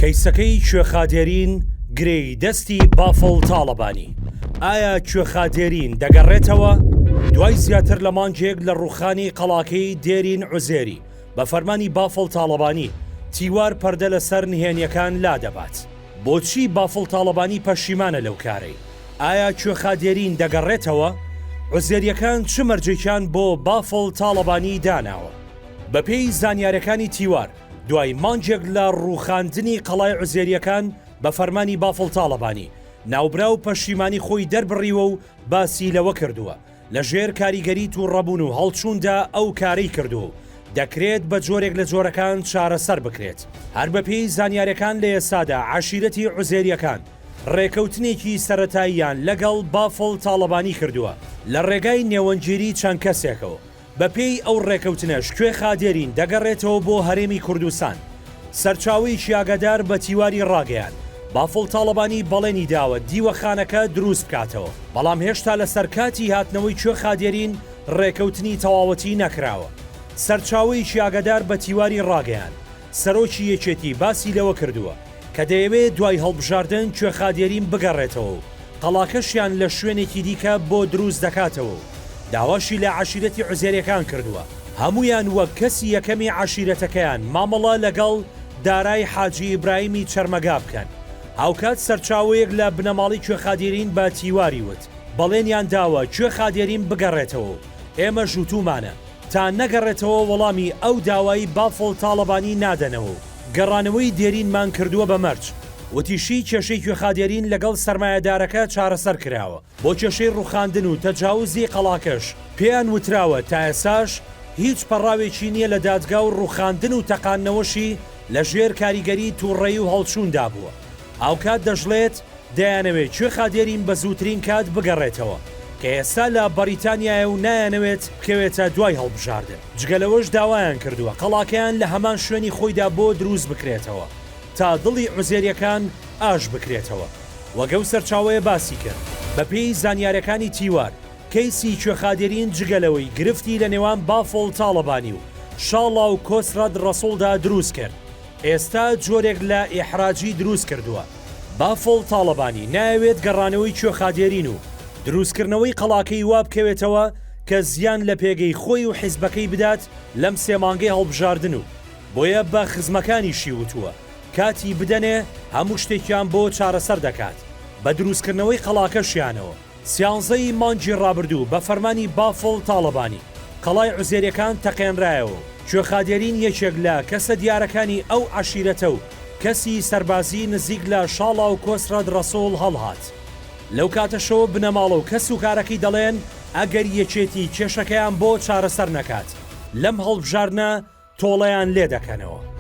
کەیسەکەی کوێخادێرین گرێی دەستی بافڵ تاڵەبانی. ئایا کوێخادێرین دەگەڕێتەوە؟ دوای زیاتر لە مانگێک لە ڕووخانی قەڵاکەی دێرین عوزێری بە فەرمانی بافڵ تاڵەبانی تیوار پەردە لەسەر نهێنیەکان لادەبات. بۆچی بافڵ تاڵەبانی پەشیمانە لەو کارەی؟ ئایا کوێخادێرین دەگەڕێتەوە؟ عوزێریەکان چ مەرجێکیان بۆ بافڵ تاڵەبانی داناوە؟ بەپێی زانیاریەکانی تیوار دوای مانگێک لە ڕووخاندنی قەڵای عوزێریەکان بە فەرمانی بافڵ تاڵەبانی ناوبراو پەشیمانی خۆی دەربڕیوە و باسی لەوە کردووە لەژێر کاریگەری تووڕەبوون و هەڵچووندا ئەو کارەی کردو دەکرێت بە جۆرێک لە جۆرەکان چارەسەر بکرێت. هەر بەپێی زانیاریەکان لە ئێستادا عەشیرەتی عوزێریەکان ڕێکەوتنێکی سەرەتاییان لەگەڵ بافڵ تاڵەبانی کردووە لە ڕێگای نێوەنگیری چەند کەسێکەوە. بەپێی ئەو ڕێکەوتنەش کوێخادێرین دەگەڕێتەوە بۆ هەرێمی کوردستان. سەرچاوی ئاگادار بە تیواری ڕاگەیان بافڵ تاڵەبانی بەڵێنی داوە دیوەخانەکە دروست بکاتەوە، بەڵام هێشتا لە سەرکاتی هاتنەوەی کوێخادێرین ڕێکەوتنی تەواوەتی نەکراوە. سەرچاوی ئاگادار بە تیواری ڕاگەیان سەرۆکی یەکێتی باسی لەوە کردووە کە دەیەوێت دوای هەڵبژاردن کوێخادێرین بگەڕێتەوە و قەڵاکەشیان لە شوێنێکی دیکە بۆ دروست دەکاتەوە. داواشی لە عەشیرەتی عوزێریەکان کردووە هەمویان وەک کەسی یەکەمی عەشیرەتەکەیان مامەڵە لەگەڵ دارای حاجی ئیبراهیمی چەرمەگا بکەن. هاوکات سەرچاوەیەک لە بنەماڵی کوێخادێرین بە تیواری وت بەڵێنیان داوە کوێخادێرین بگەڕێتەوە. ئێمە ژووتومانە تا نەگەڕێتەوە وەڵامی ئەو داوایی بافڵ تاڵەبانی نادەنەوە. گەڕانەوەی دێرینمان کردووە بە مەرج. وتیشی کێشەی کوێخادێرین لەگەڵ سەرمایەدارەکە چارەسەر کراوە. بۆ کێشەی ڕووخاندن و تەجاوزی قەڵاکەش پێیان وتراوە تا ئێساش هیچ پەڕاوێکی نییە لە دادگا و ڕووخاندن و تەقانەوەشی لە ژێر کاریگەری تووڕێی و هەڵچووندا بووە. ئاوکات دەژڵێت دەیانەوێت کوێخادێرین بە زووترین کات بگەڕێتەوە کە ئێستا لە بەریتانیایە و نایانەوێت بکەوێتە دوای هەڵبژاردن. جگەلەوەش داوایان کردووە قەڵاکەیان لە هەمان شوێنی خۆیدا بۆ دروست بکرێتەوە تا دڵی عوزێریەکان ئاش بکرێتەوە. وەگە و سەرچاوەیە باسی کرد بەپێی زانیاریەکانی تیوار کەیسی کوێخادێرین جگەلەوەی گرفتی لە نێوان بافڵ تاڵەبانی و شاڵا و کۆسرەد ڕەسوڵدا دروست کرد. ئێستا جۆرێک لە ئیحراجی دروست کردووە. بافڵ تاڵەبانی نایەوێت گەڕانەوەی کوێخادێرین و دروستکردنەوەی قەڵاکەی وا بکەوێتەوە کە زیان لە پێگەی خۆی و حیزبەکەی بدات لەم سێمانگەی هەڵبژاردن و بۆیە بە خزمەکانیشی وتووە کاتی بدەنێ هەموو شتێکیان بۆ چارەسەر دەکات بە دروستکردنەوەی قەڵاکەشیانەوە. سیانزەی مانگی ڕابردوو بە فەرمانی بافڵ تاڵەبانی قەڵای عوزێریەکان تەقێنرایەوە. کوێخادێرین یەکێک لە کەسە دیارەکانی ئەو عەشیرەتە و کەسی سەربازی نزیک لە شاڵا و کۆسرەد ڕەسوڵ هەڵهات. لەو کاتەشەوە بنەماڵە و کەس و کارەکەی دەڵێن ئەگەر یەکێتی کێشەکەیان بۆ چارەسەر نەکات لەم هەڵبژاردنە تۆڵەیان لێ دەکەنەوە.